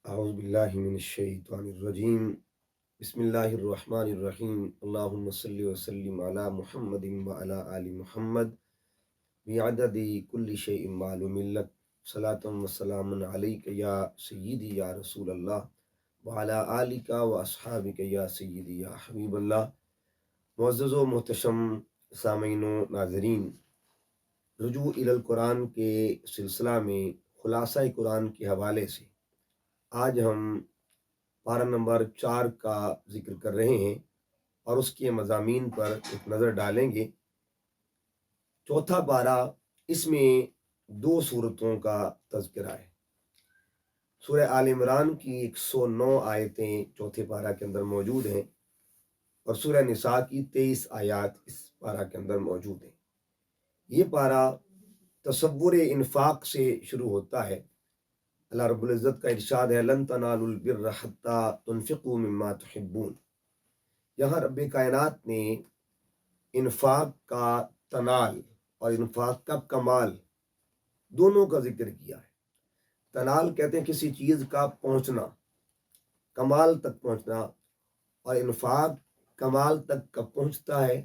اعوذ باللہ من الشیطان الرجیم بسم اللہ الرحمن الرحیم اللہم صلی وسلم علی محمد وعلی آل محمد بعدد کل شیء معلوم لک صلاۃ وسلام علیک یا سیدی یا رسول اللہ وعلی آلک و اصحابک یا سیدی یا حبیب اللہ۔ معزز و محتشم سامعین و ناظرین، رجوع الی القرآن کے سلسلہ میں خلاصہ قرآن کے حوالے سے آج ہم پارہ نمبر 4 کا ذکر کر رہے ہیں اور اس کے مضامین پر ایک نظر ڈالیں گے۔ چوتھا پارہ، اس میں 2 صورتوں کا تذکرہ ہے۔ سورہ آل عمران کی 109 آیتیں چوتھے پارہ کے اندر موجود ہیں اور سورہ نساء کی 23 آیات اس پارہ کے اندر موجود ہیں۔ یہ پارہ تصور انفاق سے شروع ہوتا ہے۔ اللہ رب العزت کا ارشاد ہے لن تنالوا البر حتی تنفقوا مما تحبون۔ یہاں رب کائنات نے انفاق کا تنال اور انفاق کا کمال دونوں کا ذکر کیا ہے۔ تنال کہتے ہیں کسی چیز کا پہنچنا، کمال تک پہنچنا، اور انفاق کمال تک کب پہنچتا ہے؟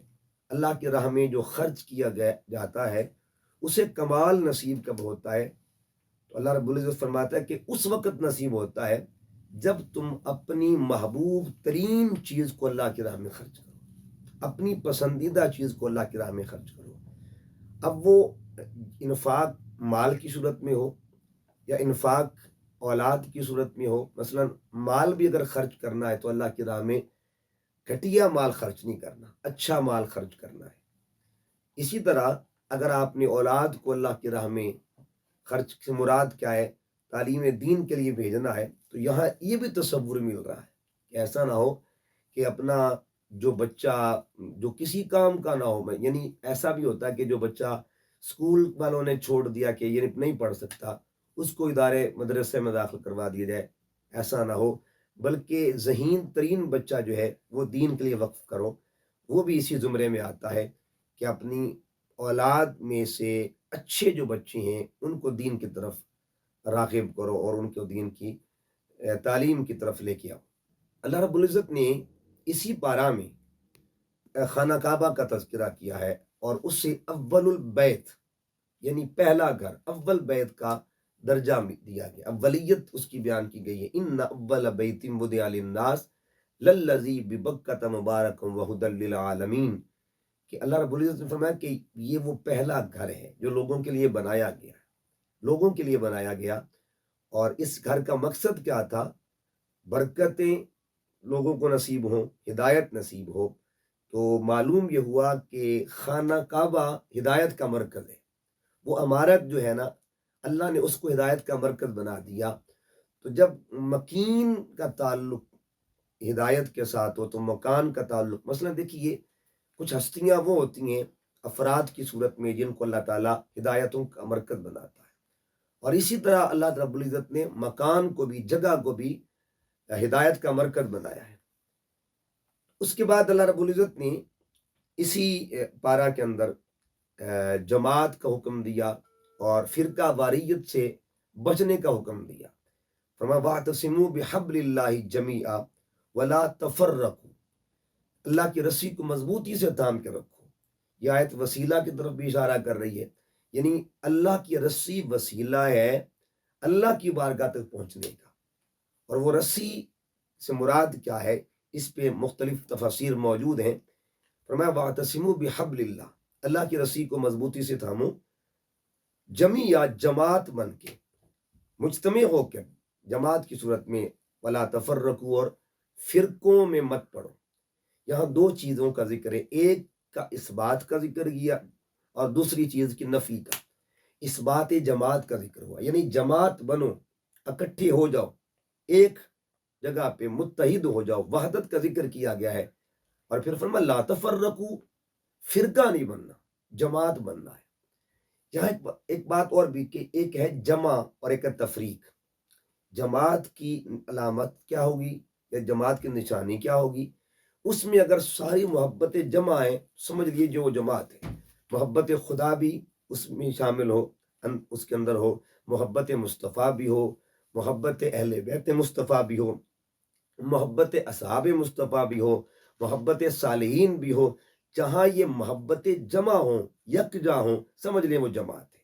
اللہ کی راہ میں جو خرچ کیا جاتا ہے اسے کمال نصیب کب ہوتا ہے؟ تو اللہ رب العزت فرماتا ہے کہ اس وقت نصیب ہوتا ہے جب تم اپنی محبوب ترین چیز کو اللہ کی راہ میں خرچ کرو، اپنی پسندیدہ چیز کو اللہ کی راہ میں خرچ کرو۔ اب وہ انفاق مال کی صورت میں ہو یا انفاق اولاد کی صورت میں ہو۔ مثلا مال بھی اگر خرچ کرنا ہے تو اللہ کی راہ میں گھٹیا مال خرچ نہیں کرنا، اچھا مال خرچ کرنا ہے۔ اسی طرح اگر آپ نے اولاد کو اللہ کی راہ میں خرچ سے مراد کیا ہے؟ تعلیم دین کے لیے بھیجنا ہے، تو یہاں یہ بھی تصور مل رہا ہے کہ ایسا نہ ہو کہ اپنا جو بچہ جو کسی کام کا نہ ہو، یعنی ایسا بھی ہوتا ہے کہ جو بچہ اسکول والوں نے چھوڑ دیا کہ یہ نہیں پڑھ سکتا، اس کو ادارے مدرسے میں داخل کروا دیا جائے، ایسا نہ ہو، بلکہ ذہین ترین بچہ جو ہے وہ دین کے لیے وقف کرو۔ وہ بھی اسی زمرے میں آتا ہے کہ اپنی اولاد میں سے اچھے جو بچے ہیں ان کو دین کی طرف راغب کرو اور ان کو دین کی تعلیم کی طرف لے کے آؤ۔ اللہ رب العزت نے اسی پارہ میں خانہ کعبہ کا تذکرہ کیا ہے اور اس سے اول البیت یعنی پہلا گھر، اول بیت کا درجہ دیا گیا، اولیت اس کی بیان کی گئی ہے۔ ان اول بیت وضع للناس للذی ببکۃ مبارک وہدی للعالمین، کہ اللہ رب العزت نے فرمایا کہ یہ وہ پہلا گھر ہے جو لوگوں کے لیے بنایا گیا ہے، لوگوں کے لیے بنایا گیا۔ اور اس گھر کا مقصد کیا تھا؟ برکتیں لوگوں کو نصیب ہوں، ہدایت نصیب ہو۔ تو معلوم یہ ہوا کہ خانہ کعبہ ہدایت کا مرکز ہے۔ وہ عمارت جو ہے نا، اللہ نے اس کو ہدایت کا مرکز بنا دیا۔ تو جب مکین کا تعلق ہدایت کے ساتھ ہو تو مکان کا تعلق، مثلا دیکھیے کچھ ہستیاں وہ ہوتی ہیں افراد کی صورت میں جن کو اللہ تعالیٰ ہدایتوں کا مرکز بناتا ہے، اور اسی طرح اللہ رب العزت نے مکان کو بھی، جگہ کو بھی ہدایت کا مرکز بنایا ہے۔ اس کے بعد اللہ رب العزت نے اسی پارہ کے اندر جماعت کا حکم دیا اور فرقہ واریت سے بچنے کا حکم دیا۔ فرمایا واعتصموا بحبل اللہ جمیعا ولا تفرقوا، اللہ کی رسی کو مضبوطی سے تھام کے رکھو۔ یہ آیت وسیلہ کی طرف بھی اشارہ کر رہی ہے، یعنی اللہ کی رسی وسیلہ ہے اللہ کی بارگاہ تک پہنچنے کا۔ اور وہ رسی سے مراد کیا ہے؟ اس پہ مختلف تفاسیر موجود ہیں۔ فرمایا واعتصموا بحبل اللہ، اللہ کی رسی کو مضبوطی سے تھامو، جمیع جماعت بن کے، مجتمع ہو کے، جماعت کی صورت میں، ولا تفرقوا، اور فرقوں میں مت پڑو۔ یہاں 2 چیزوں کا ذکر ہے، ایک کا اس بات کا ذکر کیا اور دوسری چیز کی نفی کا۔ اس بات جماعت کا ذکر ہوا، یعنی جماعت بنو، اکٹھے ہو جاؤ، ایک جگہ پہ متحد ہو جاؤ، وحدت کا ذکر کیا گیا ہے۔ اور پھر فرمایا لا تفرقوا، فرقہ نہیں بننا، جماعت بننا ہے۔ یہاں ایک بات اور بھی کہ ایک ہے جمع اور ایک ہے تفریق۔ جماعت کی علامت کیا ہوگی یا جماعت کی نشانی کیا ہوگی؟ اس میں اگر ساری محبتیں جمع ہیں، سمجھ لیجیے وہ جماعت ہے۔ محبت خدا بھی اس میں شامل ہو، اس کے اندر ہو، محبت مصطفیٰ بھی ہو، محبت اہل بیت مصطفیٰ بھی ہو، محبت اصحاب مصطفیٰ بھی ہو، محبت صالحین بھی ہو، جہاں یہ محبتیں جمع ہوں، یکجا ہوں، سمجھ لیں وہ جماعت ہے۔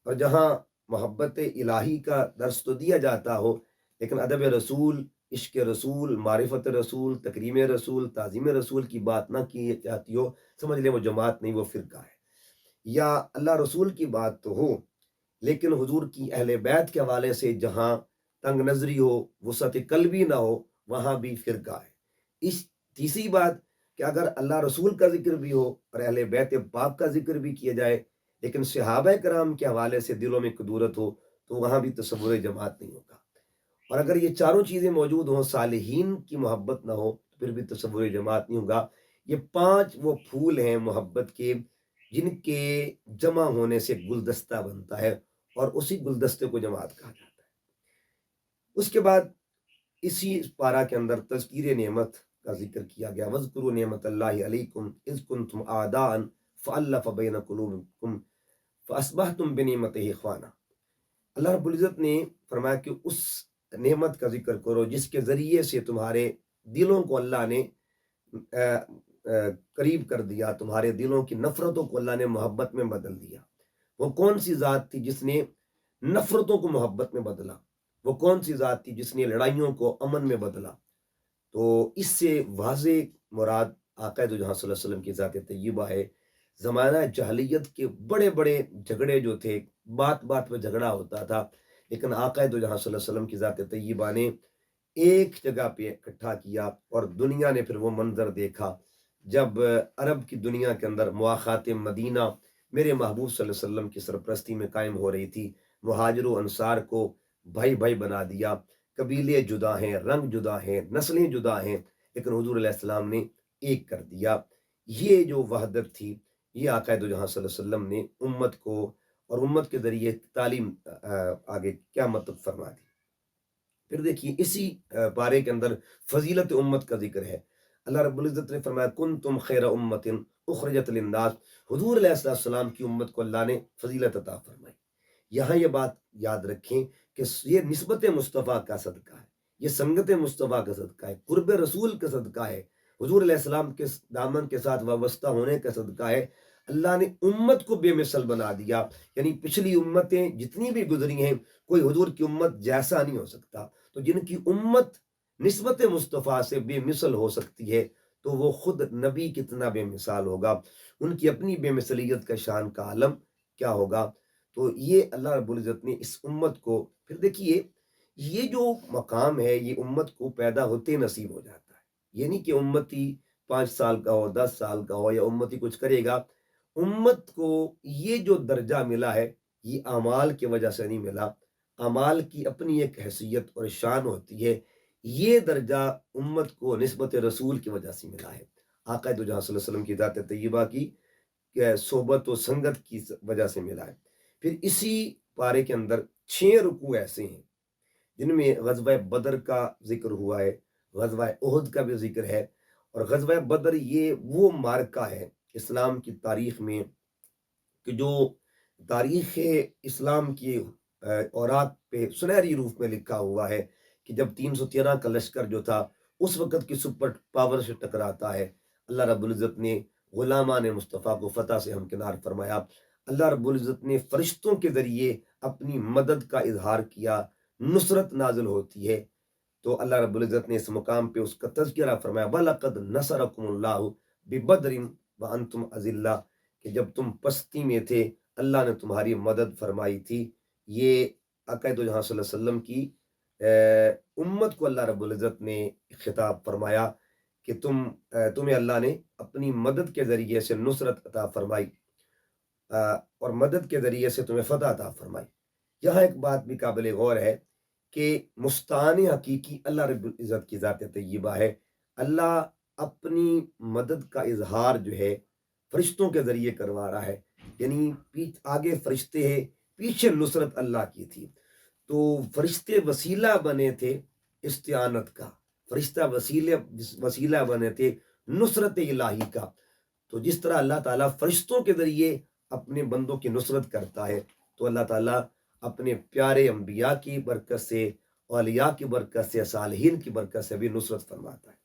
اور جہاں محبت الہی کا درس تو دیا جاتا ہو، لیکن ادب رسول، عشق رسول، معرفت رسول، تکریم رسول، تعظیم رسول کی بات نہ کی جاتی ہو، سمجھ لیں وہ جماعت نہیں، وہ فرقہ ہے۔ یا اللہ رسول کی بات تو ہو، لیکن حضور کی اہل بیت کے حوالے سے جہاں تنگ نظری ہو، وسعت قلبی نہ ہو، وہاں بھی فرقہ ہے۔ اس تیسری بات کہ اگر اللہ رسول کا ذکر بھی ہو اور اہل بیت پاک کا ذکر بھی کیا جائے، لیکن صحابہ کرام کے حوالے سے دلوں میں کدورت ہو، تو وہاں بھی تصور جماعت نہیں ہوگا۔ اور اگر یہ چاروں چیزیں موجود ہوں، صالحین کی محبت نہ ہو، تو پھر بھی تصور جماعت نہیں ہوگا۔ یہ 5 وہ پھول ہیں محبت کے، جن کے جمع ہونے سے گلدستہ بنتا ہے، اور اسی گلدستے کو جماعت کہا جاتا ہے۔ اس کے بعد اسی پارہ کے اندر تذکیر نعمت کا ذکر کیا گیا، وَاذْكُرُوا نِعْمَتَ اللَّهِ عَلَيْكُمْ إِذْ كُنْتُمْ أَعْدَاءً فَأَلَّفَ بَيْنَ قُلُوبِكُمْ فَأَصْبَحْتُمْ بِنِعْمَتِهِ إِخْوَانًا۔ اللہ رب العزت نے فرمایا کہ اس نعمت کا ذکر کرو جس کے ذریعے سے تمہارے دلوں کو اللہ نے قریب کر دیا، تمہارے دلوں کی نفرتوں کو اللہ نے محبت میں بدل دیا۔ وہ کون سی ذات تھی جس نے نفرتوں کو محبت میں بدلا؟ وہ کون سی ذات تھی جس نے لڑائیوں کو امن میں بدلا؟ تو اس سے واضح مراد آقا دو جہاں صلی اللہ علیہ وسلم کی ذات طیبہ ہے۔ زمانہ جاہلیت کے بڑے بڑے جھگڑے جو تھے، بات بات پہ جھگڑا ہوتا تھا، لیکن آقا دو جہاں صلی اللہ علیہ وسلم کی ذات طیبہ نے ایک جگہ پہ اکٹھا کیا، اور دنیا نے پھر وہ منظر دیکھا جب عرب کی دنیا کے اندر مواخات مدینہ میرے محبوب صلی اللہ علیہ وسلم کی سرپرستی میں قائم ہو رہی تھی۔ مہاجر و انصار کو بھائی بھائی بنا دیا، قبیلے جدا ہیں، رنگ جدا ہیں، نسلیں جدا ہیں، لیکن حضور علیہ السلام نے ایک کر دیا۔ یہ جو وحدت تھی، یہ آقا دو جہاں صلی اللہ علیہ وسلم نے امت کو اور امت کے ذریعے تعلیم آگے کیا مطلب فرما دی۔ پھر دیکھیے اسی پارے کے اندر فضیلت امت کا ذکر ہے۔ اللہ رب العزت نے فرمایا کنتم خیر امت اخرجت للناس، حضور علیہ السلام کی امت کو اللہ نے فضیلت عطا فرمائی۔ یہاں یہ بات یاد رکھیں کہ یہ نسبت مصطفیٰ کا صدقہ ہے، یہ سنگت مصطفیٰ کا صدقہ ہے، قرب رسول کا صدقہ ہے، حضور علیہ السلام کے دامن کے ساتھ وابستہ ہونے کا صدقہ ہے۔ اللہ نے امت کو بے مثل بنا دیا، یعنی پچھلی امتیں جتنی بھی گزری ہیں، کوئی حضور کی امت جیسا نہیں ہو سکتا۔ تو جن کی امت نسبت مصطفیٰ سے بے مثل ہو سکتی ہے، تو وہ خود نبی کتنا بے مثال ہوگا، ان کی اپنی بے مثلیت کا شان کا عالم کیا ہوگا۔ تو یہ اللہ رب العزت نے اس امت کو، پھر دیکھیے یہ جو مقام ہے، یہ امت کو پیدا ہوتے نصیب ہو جاتا ہے۔ یہ نہیں کہ امتی 5 سال کا ہو، 10 سال کا ہو، یا امتی کچھ کرے گا۔ امت کو یہ جو درجہ ملا ہے، یہ اعمال کی وجہ سے نہیں ملا، اعمال کی اپنی ایک حیثیت اور شان ہوتی ہے۔ یہ درجہ امت کو نسبت رسول کی وجہ سے ملا ہے، آقا دو جہاں صلی اللہ علیہ وسلم کی ذات طیبہ کی صحبت و سنگت کی وجہ سے ملا ہے۔ پھر اسی پارے کے اندر 6 رکوع ایسے ہیں جن میں غزوہ بدر کا ذکر ہوا ہے، غزوہ احد کا بھی ذکر ہے۔ اور غزوہ بدر یہ وہ معرکہ ہے اسلام کی تاریخ میں کہ جو تاریخ اسلام کی اوراق پہ سنہری روپ میں لکھا ہوا ہے کہ جب 313 کا لشکر جو تھا اس وقت کی سپر پاور سے ٹکراتا ہے، اللہ رب العزت نے غلامان مصطفیٰ کو فتح سے ہمکنار فرمایا۔ اللہ رب العزت نے فرشتوں کے ذریعے اپنی مدد کا اظہار کیا، نصرت نازل ہوتی ہے۔ تو اللہ رب العزت نے اس مقام پہ اس کا تذکرہ فرمایا وَلَقَدْ نَصَرَكُمُ اللَّهُ بِبَدْرٍ وَأَنْتُمْ أَذِلَّةٌ، کہ جب تم پستی میں تھے اللہ نے تمہاری مدد فرمائی تھی۔ یہ آقا دو جہاں صلی اللہ علیہ وسلم کی امت کو اللہ رب العزت نے خطاب فرمایا کہ تمہیں اللہ نے اپنی مدد کے ذریعے سے نصرت عطا فرمائی، اور مدد کے ذریعے سے تمہیں فتح عطا فرمائی۔ یہاں ایک بات بھی قابل غور ہے کہ مستعان حقیقی اللہ رب العزت کی ذات طیبہ ہے۔ اللہ اپنی مدد کا اظہار جو ہے فرشتوں کے ذریعے کروا رہا ہے، یعنی آگے فرشتے ہیں، پیچھے نصرت اللہ کی تھی۔ تو فرشتے وسیلہ بنے تھے استعانت کا، فرشتہ وسیلہ بنے تھے نصرت الہی کا۔ تو جس طرح اللہ تعالیٰ فرشتوں کے ذریعے اپنے بندوں کی نصرت کرتا ہے، تو اللہ تعالیٰ اپنے پیارے انبیاء کی برکت سے اولیاء کی برکت سے، صالحین کی برکت سے بھی نصرت فرماتا ہے۔